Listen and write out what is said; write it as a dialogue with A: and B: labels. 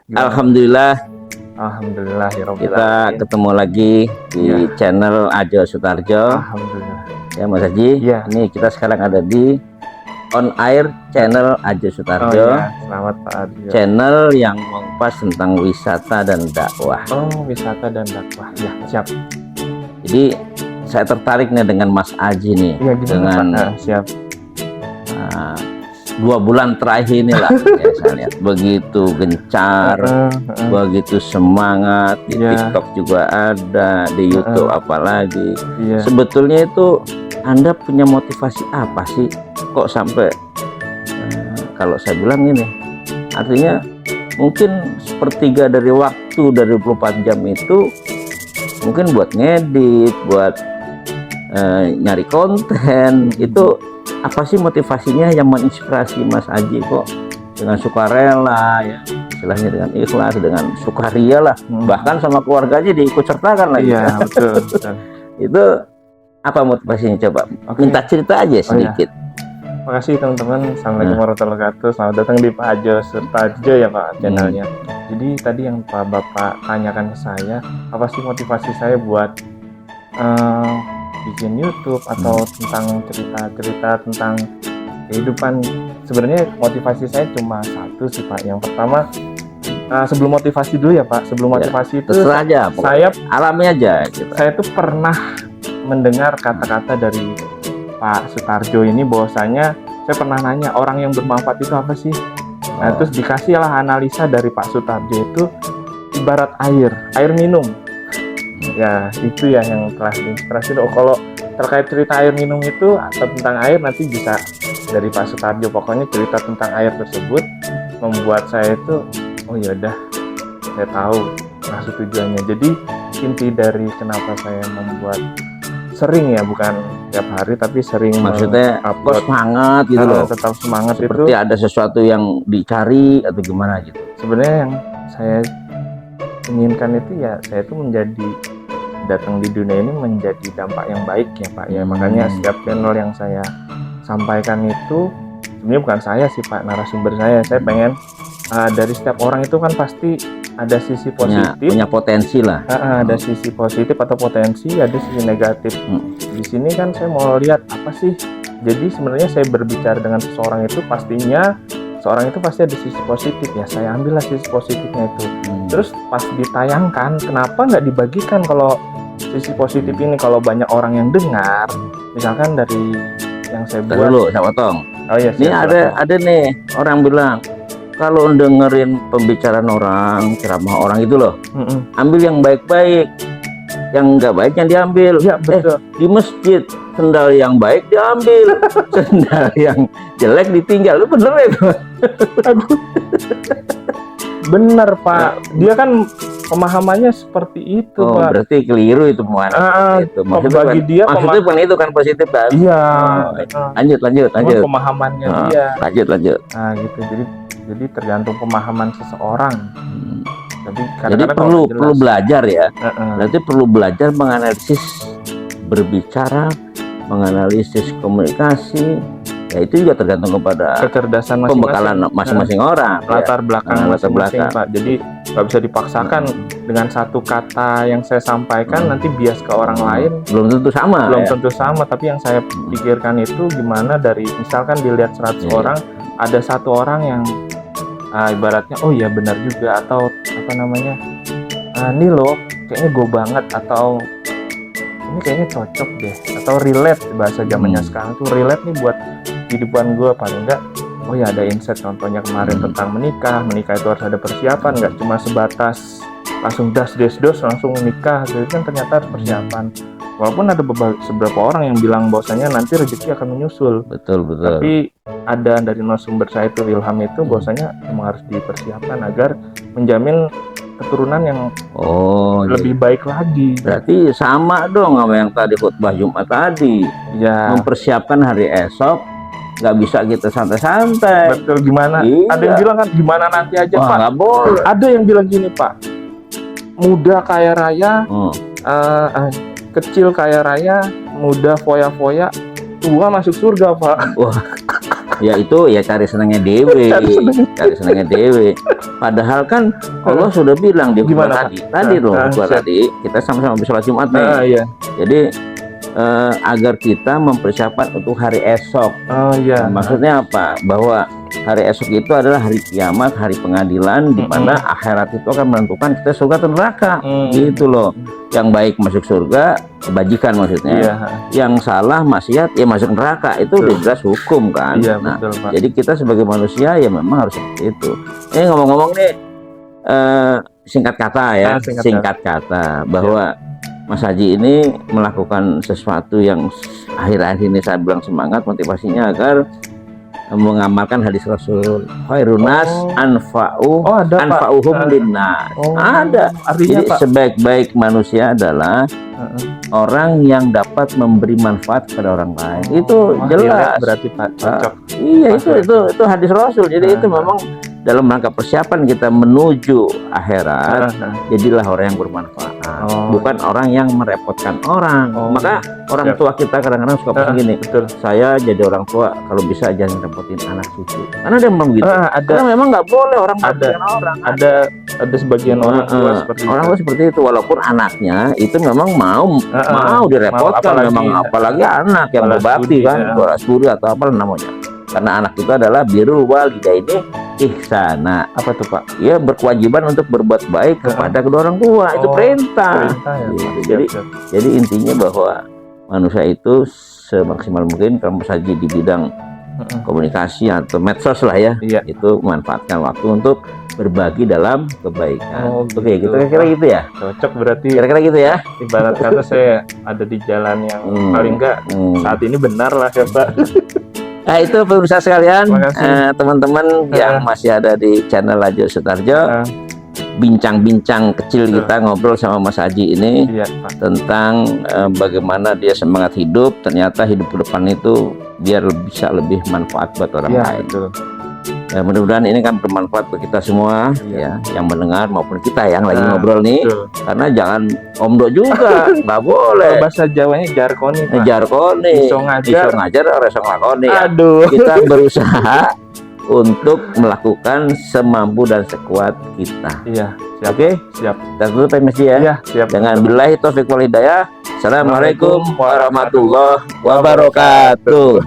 A: Alhamdulillah
B: Alhamdulillah ya Rabbil
A: kita
B: alamin.
A: ketemu lagi di channel Ajo Sutarjo.
B: Alhamdulillah.
A: Ya Mas Haji,
B: Iya.
A: ini kita sekarang ada di on air channel Ajo
B: Oh
A: Sutarjo.
B: ya, selamat Pak Arjo.
A: Channel yang mengupas tentang wisata dan dakwah.
B: Oh, wisata dan dakwah. Ya, siap.
A: Jadi saya tertarik nih dengan Mas Aji nih,
B: Iya, gimana
A: dengan
B: Pak? Siap.
A: 2 bulan terakhir ini lah ya, saya lihat begitu gencar, begitu semangat di
B: Iya.
A: TikTok juga ada, di YouTube apalagi.
B: Iya.
A: Sebetulnya itu Anda punya motivasi apa sih kok sampai kalau saya bilang ini, artinya mungkin sepertiga dari waktu dari 24 jam itu mungkin buat ngedit, buat nyari konten. Itu apa sih motivasinya yang menginspirasi Mas Aji kok dengan sukarela ya, istilahnya dengan ikhlas, dengan sukaria lah, bahkan sama keluarganya diikut sertakan lagi.
B: Iya, betul, betul.
A: Itu apa motivasinya, coba
B: Oke.
A: minta cerita aja sedikit.
B: Makasih teman-teman. Assalamualaikum warahmatullahi wabarakatuh. Selamat datang di Pak Ajo Sutarjo ya Pak, channelnya. Jadi tadi yang Bapak tanyakan ke saya, apa sih motivasi saya buat bikin YouTube atau tentang cerita-cerita tentang kehidupan. Sebenarnya motivasi saya cuma satu sih Pak. Yang pertama, sebelum motivasi dulu ya Pak. Sebelum motivasi itu
A: Terserah aja,
B: saya
A: alami aja gitu.
B: saya tuh pernah mendengar kata-kata dari Pak Sutarjo ini, bahwasanya saya pernah nanya orang yang bermanfaat itu apa sih. Nah, terus dikasih lah analisa dari Pak Sutarjo itu ibarat air minum. Ya, itu ya yang telah diinspirasi. Oh, kalau terkait cerita air minum itu atau tentang air nanti bisa dari Pak Sutarjo. Pokoknya cerita tentang air tersebut membuat saya itu, oh ya udah, saya tahu maksud tujuannya. Jadi inti dari kenapa saya membuat sering ya, bukan tiap hari tapi sering,
A: maksudnya kok semangat gitu loh,
B: tetap semangat.
A: seperti
B: itu
A: ada sesuatu yang dicari atau gimana gitu.
B: sebenarnya yang saya inginkan itu ya, saya itu menjadi datang di dunia ini menjadi dampak yang baik ya Pak ya. Makanya setiap channel yang saya sampaikan itu sebenarnya bukan saya sih Pak, narasumber saya pengen dari setiap orang itu kan pasti ada sisi positif,
A: punya potensi lah.
B: ada sisi positif atau potensi, ada sisi negatif. Di sini kan saya mau lihat apa sih. Jadi sebenarnya saya berbicara dengan seseorang itu pastinya seorang itu pasti ada sisi positif ya, saya ambillah sisi positifnya itu. Terus pas ditayangkan, kenapa nggak dibagikan kalau sisi positif ini, kalau banyak orang yang dengar, misalkan dari yang saya buat.
A: Dulu saya potong.
B: Oh iya,
A: Ini ada nih orang bilang kalau dengerin pembicaraan orang, ceramah orang itu loh, ambil yang baik-baik, yang nggak baik yang diambil.
B: Ya betul.
A: Di masjid sendal yang baik diambil, sendal yang jelek ditinggal. Lu bener ya?
B: Aduh. Bener Pak, dia kan pemahamannya seperti itu Pak.
A: Berarti keliru itu pemahaman itu.
B: Bagi dia
A: maksudnya bukan itu kan positif kan?
B: Iya.
A: Lanjut.
B: Pemahamannya dia.
A: Lanjut.
B: Nah gitu, jadi tergantung pemahaman seseorang.
A: Jadi perlu belajar ya. Berarti perlu belajar menganalisis berbicara, menganalisis komunikasi. Ya itu juga tergantung kepada
B: kecerdasan
A: pembekalan masing-masing orang,
B: latar belakang masing-masing
A: belakang.
B: Pak. Jadi nggak bisa dipaksakan dengan satu kata yang saya sampaikan nanti bias ke orang lain
A: belum tentu sama.
B: Tentu sama, tapi yang saya pikirkan itu gimana dari misalkan dilihat 100 orang, ada satu orang yang ibaratnya oh ya benar juga, atau apa namanya, ini loh kayaknya go banget, atau ini kayaknya cocok deh, atau relate bahasa zamannya sekarang tuh, relate nih buat kehidupan gue. Paling enggak oh ya ada insight, contohnya kemarin tentang menikah itu harus ada persiapan, nggak cuma sebatas langsung dos langsung menikah, jadi kan ternyata harus persiapan. Walaupun ada beberapa orang yang bilang bahwasanya nanti rezeki akan menyusul,
A: betul.
B: Tapi ada dari narasumber saya itu Ilham itu bahwasanya memang harus dipersiapkan agar menjamin keturunan yang lebih baik lagi.
A: Berarti sama dong sama yang tadi khutbah Jumat tadi. Ya. Mempersiapkan hari esok, nggak bisa kita santai-santai.
B: Betul, gimana? Iya. Ada yang bilang kan gimana nanti aja Pak.
A: Nggak boleh.
B: Ada yang bilang gini Pak, muda kaya raya, kecil kaya raya, muda foya-foya, tua masuk surga Pak.
A: Wah, ya itu ya cari senangnya dewe, cari senangnya dewe. Padahal kan Allah sudah bilang di khutbah
B: Gimana,
A: tadi,
B: Pak?
A: tadi loh, khutbah
B: siap.
A: tadi kita sama-sama sholat Jumat nih.
B: Iya.
A: Jadi agar kita mempersiapkan untuk hari esok.
B: Oh iya.
A: Maksudnya apa? Bahwa hari esok itu adalah hari kiamat, hari pengadilan, di mana akhirat itu akan menentukan kita surga atau neraka. Gitu loh. Yang baik masuk surga, kebajikan maksudnya.
B: Iya.
A: Yang salah maksiat ya masuk neraka. Itu udah jelas hukum kan.
B: Iya,
A: Nah,
B: betul, Pak.
A: jadi kita sebagai manusia ya memang harus seperti itu. Ini ngomong-ngomong nih, singkat kata ya,
B: Singkat
A: kata bahwa Mas Haji ini melakukan sesuatu yang akhir-akhir ini saya bilang semangat, motivasinya agar mengamalkan hadis Rasul, khairunas anfa'u
B: ada, Pak.
A: anfa'uhum linnas. Ada.
B: Artinya,
A: Jadi
B: Pak,
A: sebaik-baik manusia adalah orang yang dapat memberi manfaat kepada orang lain. Itu jelas.
B: Berarti Pak cocok.
A: Iya, itu hadis Rasul. Jadi itu memang dalam rangka persiapan kita menuju akhirat, jadilah orang yang bermanfaat, bukan orang yang merepotkan orang. Maka orang tua kita kadang-kadang suka pesan gini, saya jadi orang tua kalau bisa jangan repotin anak cucu. Karena dia memang gitu. Karena memang nggak boleh orang merepotkan orang.
B: Ada sebagian orang tua seperti
A: orang tua seperti itu, walaupun anaknya itu memang mau direpotkan, apalagi anak yang berbakti kan, balas budi atau apa namanya. Karena anak itu adalah birrul walidaini ihsana. Apa tuh Pak? Ya berkewajiban untuk berbuat baik kepada kedua orang tua. Itu perintah. Gitu. Jadi intinya bahwa manusia itu semaksimal mungkin kalau Haji di bidang komunikasi atau medsos lah ya, itu memanfaatkan waktu untuk berbagi dalam kebaikan. Oke, gitu kira-kira gitu ya.
B: Cocok berarti.
A: Kira-kira gitu ya.
B: Ibarat kata saya ada di jalan yang paling enggak saat ini benar lah ya Pak.
A: Nah itu pemirsa sekalian, teman-teman yang masih ada di channel Lajur Sutarjo, bincang-bincang kecil kita ngobrol sama Mas Haji ini tentang bagaimana dia semangat hidup. Ternyata hidup ke depan itu biar bisa lebih manfaat buat orang lain. Ya, mudah-mudahan ini kan bermanfaat buat kita semua ya, yang mendengar maupun kita yang lagi ngobrol nih. Karena jangan omdo juga, nggak boleh.
B: Bahasa Jawanya jarkoni, Pak.
A: Jarkoni.
B: Iso ngajar
A: orang lakoni.
B: Aduh.
A: Kita berusaha untuk melakukan semampu dan sekuat kita.
B: Iya. Siap.
A: Oke,
B: siap.
A: Kita tutup ya Mas ya.
B: Iya, siap.
A: Dengan billahi taufiq wal hidayah. Assalamualaikum warahmatullahi wabarakatuh.